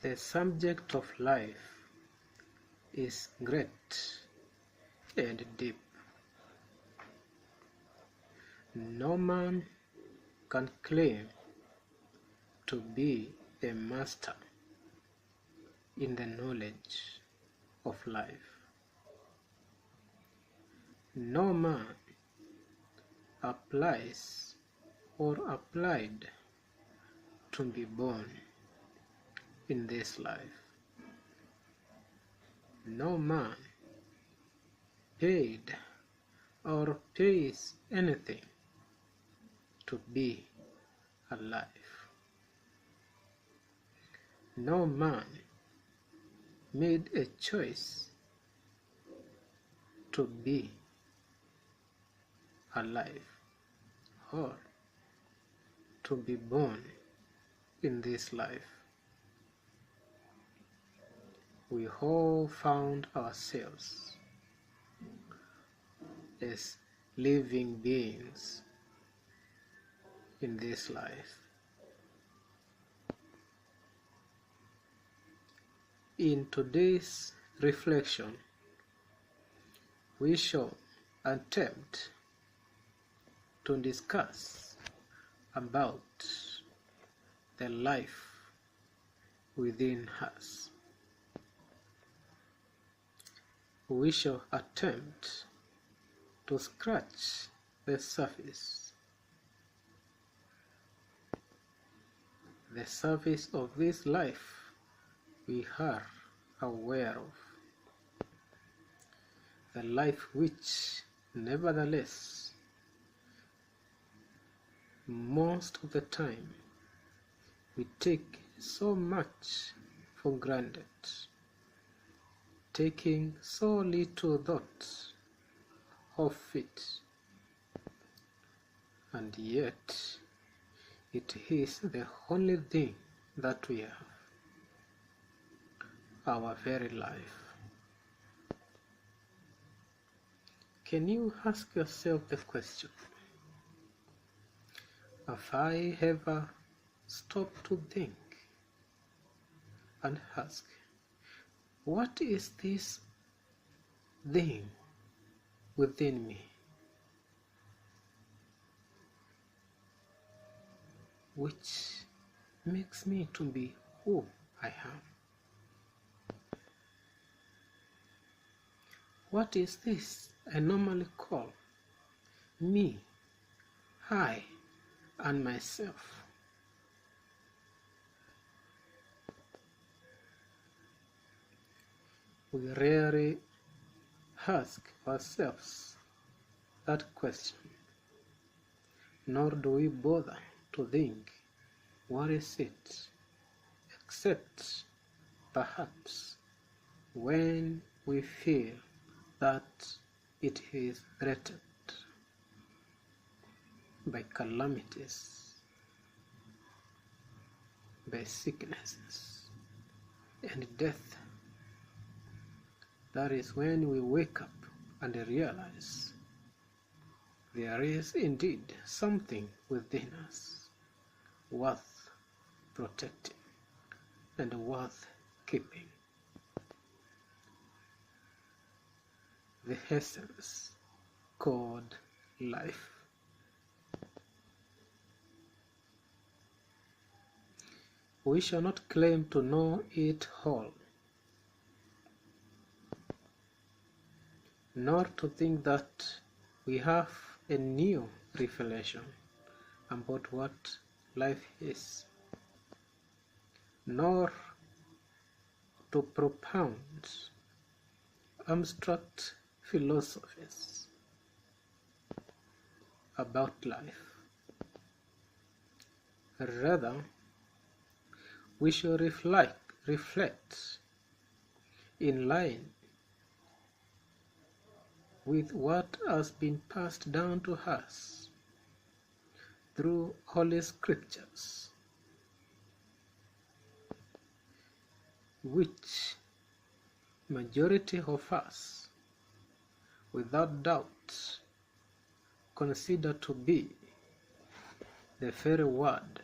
The subject of life is great and deep. No man can claim to be a master in the knowledge of life. No man applies or applied to be born in this life. No man paid or pays anything to be alive. No man made a choice to be alive or to be born in this life. We all found ourselves as living beings in this life. In today's reflection, we shall attempt to discuss about the life within us. We shall attempt to scratch the surface of this life we are aware of, the life which, nevertheless, most of the time we take so much for granted, taking so little thought of it, and yet it is the only thing that we have, our very life. Can you ask yourself the question, have I ever stopped to think and ask, what is this thing within me which makes me to be who I am? What is this I normally call me, I, and myself? We rarely ask ourselves that question, nor do we bother to think, what is it, except perhaps when we feel that it is threatened by calamities, by sicknesses, and death. That is when we wake up and realize there is indeed something within us worth protecting and worth keeping. The essence called life. We shall not claim to know it all, nor to think that we have a new revelation about what life is, nor to propound abstract philosophies about life. Rather, we shall reflect in line with what has been passed down to us through Holy Scriptures, which majority of us, without doubt, consider to be the very word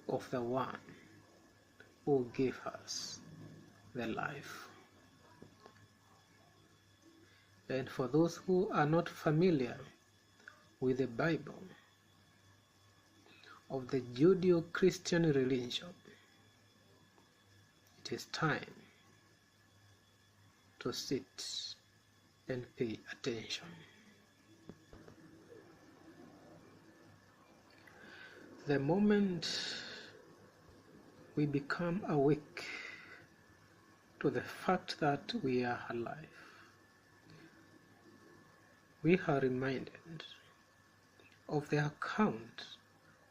of the one who gave us the life. And for those who are not familiar with the Bible of the Judeo-Christian religion, it is time to sit and pay attention. The moment we become awake to the fact that we are alive, we are reminded of the account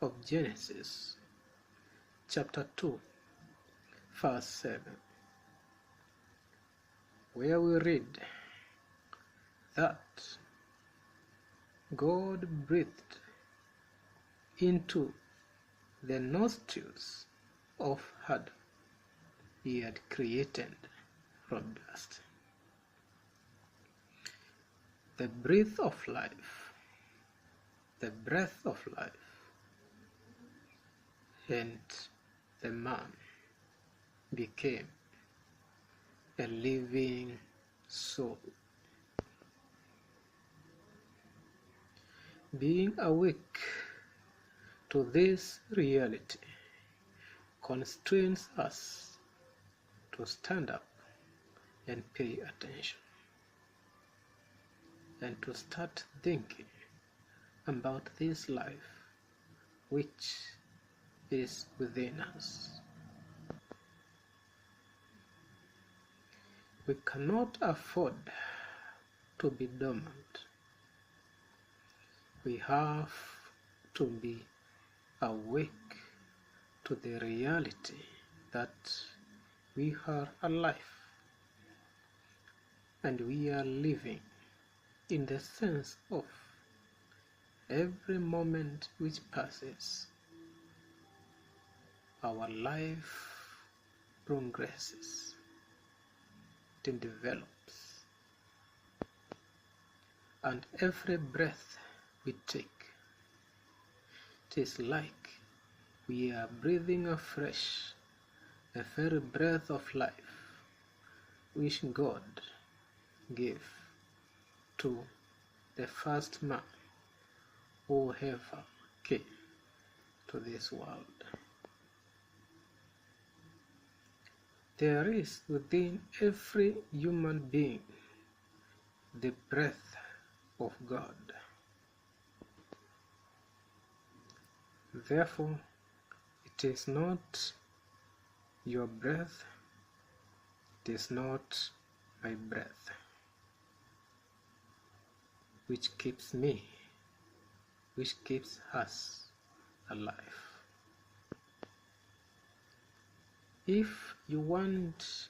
of Genesis chapter 2, verse 7, where we read that God breathed into the nostrils of Adam he had created from dust the breath of life, the breath of life, and the man became a living soul. Being awake to this reality constrains us to stand up and pay attention, and to start thinking about this life which is within us. We cannot afford to be dormant. We have to be awake to the reality that we are alive and we are living in the sense of every moment which passes, our life progresses, it develops, and every breath we take, it is like we are breathing afresh the very breath of life which God gave to the first man who ever came to this world. There is within every human being the breath of God. Therefore, it is not your breath, it is not my breath which keeps me, which keeps us alive. If you want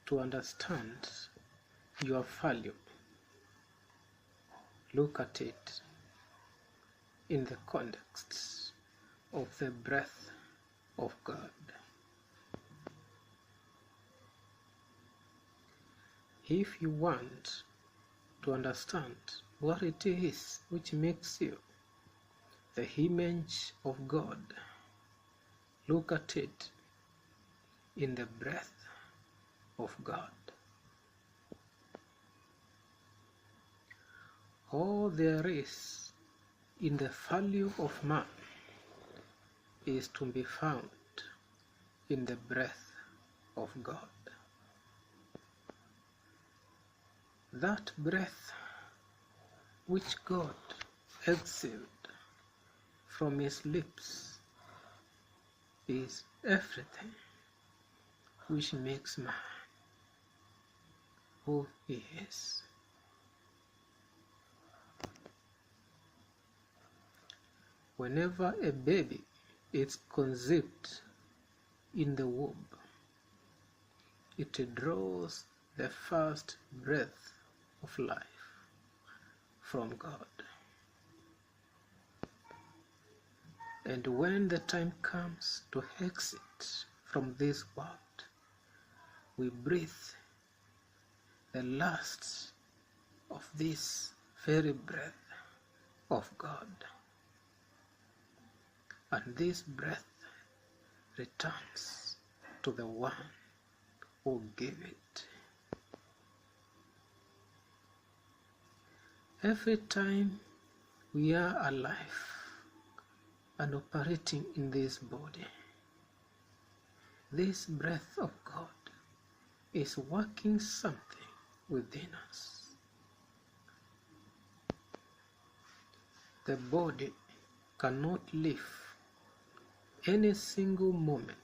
to understand your value, look at it in the context of the breath of God. If you want to understand what it is which makes you the image of God, look at it in the breath of God. All there is in the value of man is to be found in the breath of God. That breath which God exhaled from his lips is everything which makes man who he is. Whenever a baby is conceived in the womb, it draws the first breath of life from God. And when the time comes to exit from this world, we breathe the last of this very breath of God. And this breath returns to the one who gave it. Every time we are alive and operating in this body, this breath of God is working something within us. The body cannot live any single moment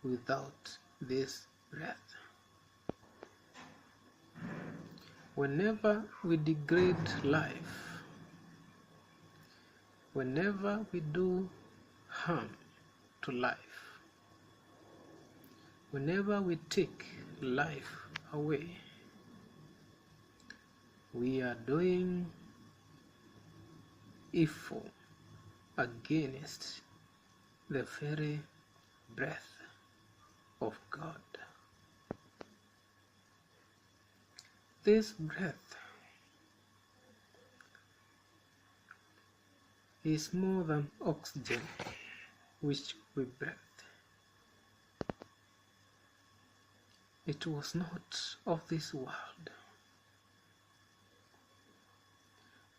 without this breath. Whenever we degrade life, whenever we do harm to life, whenever we take life away, we are doing evil against the very breath of God. This breath is more than oxygen which we breathe. It was not of this world.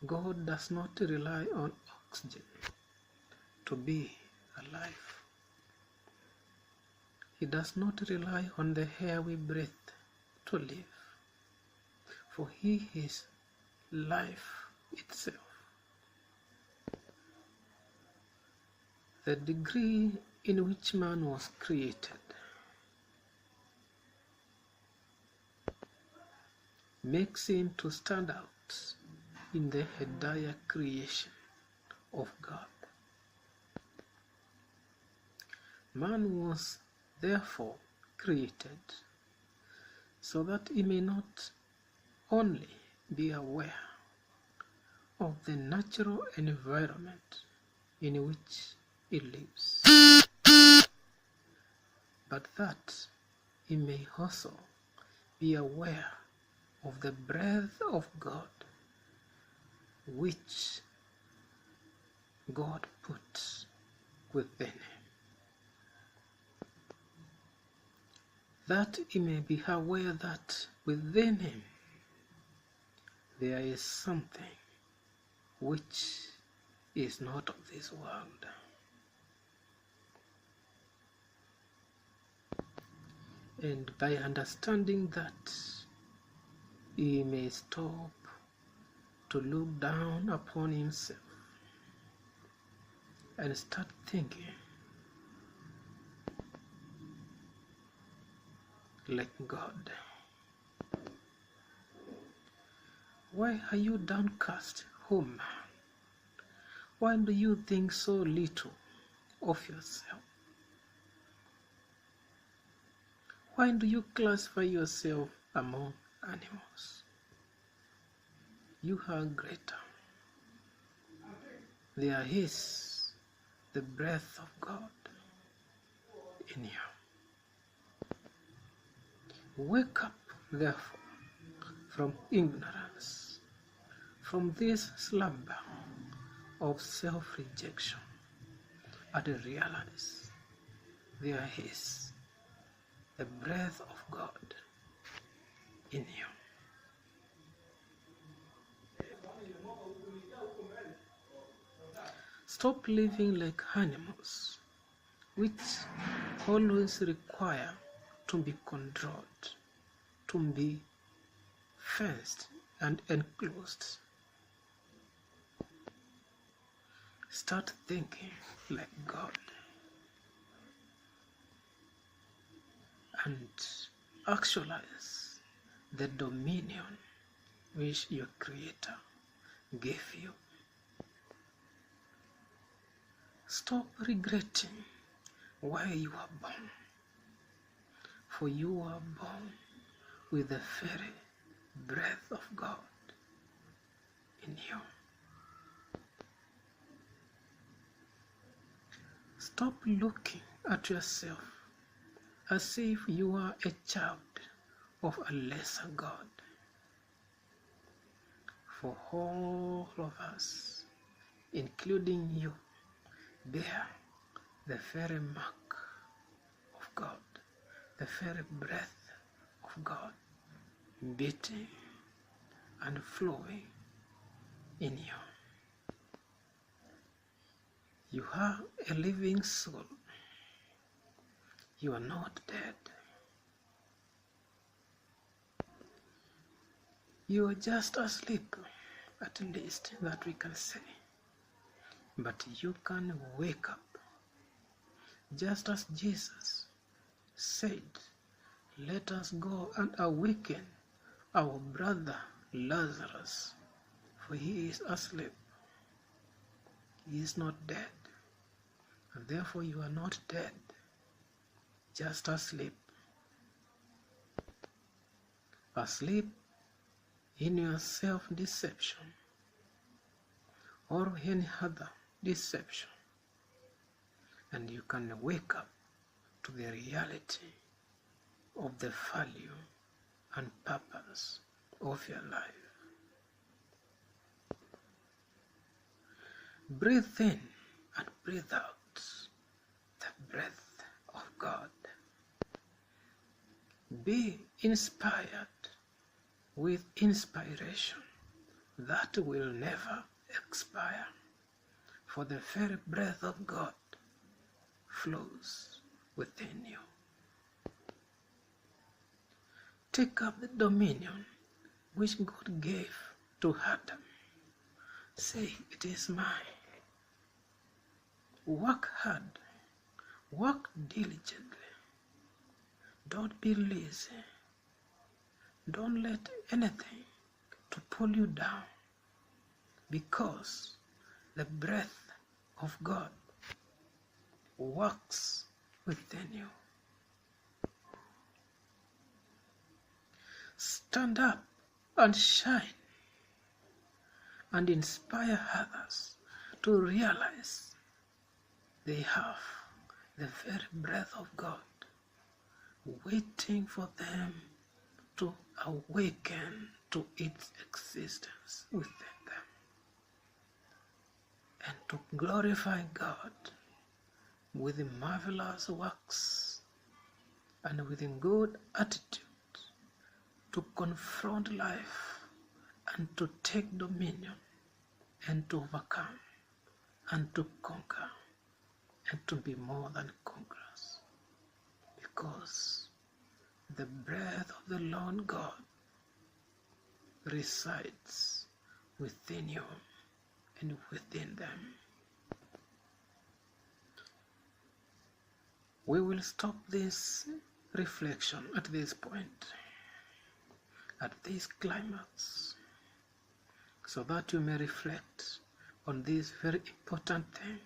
God does not rely on oxygen to be alive. He does not rely on the air we breathe to live, for He is life itself. The degree in which man was created makes him to stand out in the entire creation of God. Man was therefore created so that he may not only be aware of the natural environment in which he lives, but that he may also be aware of the breath of God which God put within him, that he may be aware that within him there is something which is not of this world. And by understanding that, he may stop to look down upon himself and start thinking like God. Why are you downcast, oh man? Why do you think so little of yourself? Why do you classify yourself among animals? You are greater. There is the breath of God in you. Wake up, therefore, from ignorance, from this slumber of self-rejection, and realize there is the breath of God in you. Stop living like animals, which always require to be controlled, to be fenced and enclosed. Start thinking like God and actualize the dominion which your Creator gave you. Stop regretting why you are born, for you are born with the very breath of God in you. Stop looking at yourself as if you are a child of a lesser God. For all of us, including you, bear the very mark of God. the very breath of God beating and flowing in you. You are a living soul. You are not dead. You are just asleep, at least that we can say. But you can wake up, just as Jesus said, "Let us go and awaken our brother Lazarus, for he is asleep." He is not dead, and therefore you are not dead, just asleep. Asleep in your self-deception or any other deception, and you can wake up to the reality of the value and purpose of your life. Breathe in and breathe out the breath of God. Be inspired with inspiration that will never expire, for the very breath of God flows within you. Take up the dominion which God gave to Adam. Say, "It is mine." Work hard, work diligently. Don't be lazy. Don't let anything to pull you down, because the breath of God works within you. Stand up and shine and inspire others to realize they have the very breath of God waiting for them to awaken to its existence within them, and to glorify God with marvelous works and with a good attitude, to confront life and to take dominion and to overcome and to conquer and to be more than conquerors, because the breath of the Lord God resides within you and within them. We will stop this reflection at this point, at this climax, so that you may reflect on this very important thing,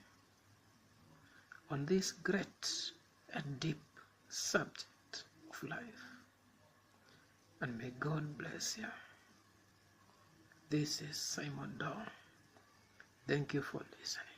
on this great and deep subject of life. And may God bless you. This is Ndoo. Thank you for listening.